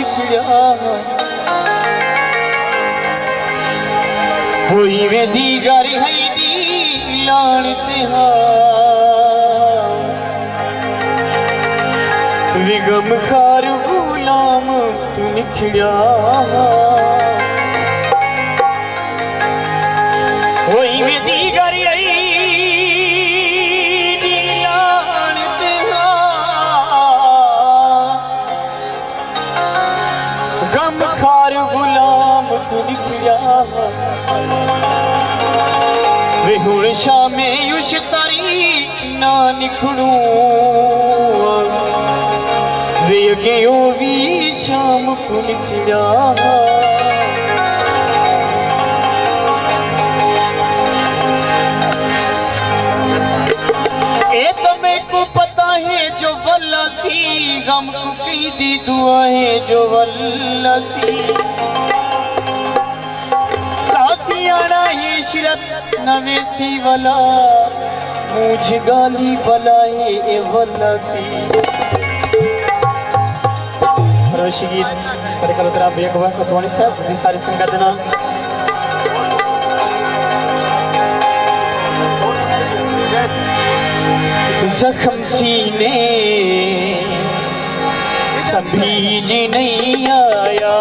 निकलिया होई वे दीगर है दी लानते विगम खार गुलाम तू निकलिया होई वे दीगर गम खार गुलाम तू निकलिया वे हुण शामे युश तारी ना निकलू वे अगे ओ भी शाम को निकलिया ए तो मेरे को पता है जो वल्ला सी गम को कही दी दुआ है जो वल्ला सी सासियाना है शिरत नवेसी वाला मुझ गाली बला है ए वल्ला सी रोशी सारे कल तरह बेक हुआ कोतवानी साहब जी सारी संगत ना जख्म सीने संभीज नहीं आया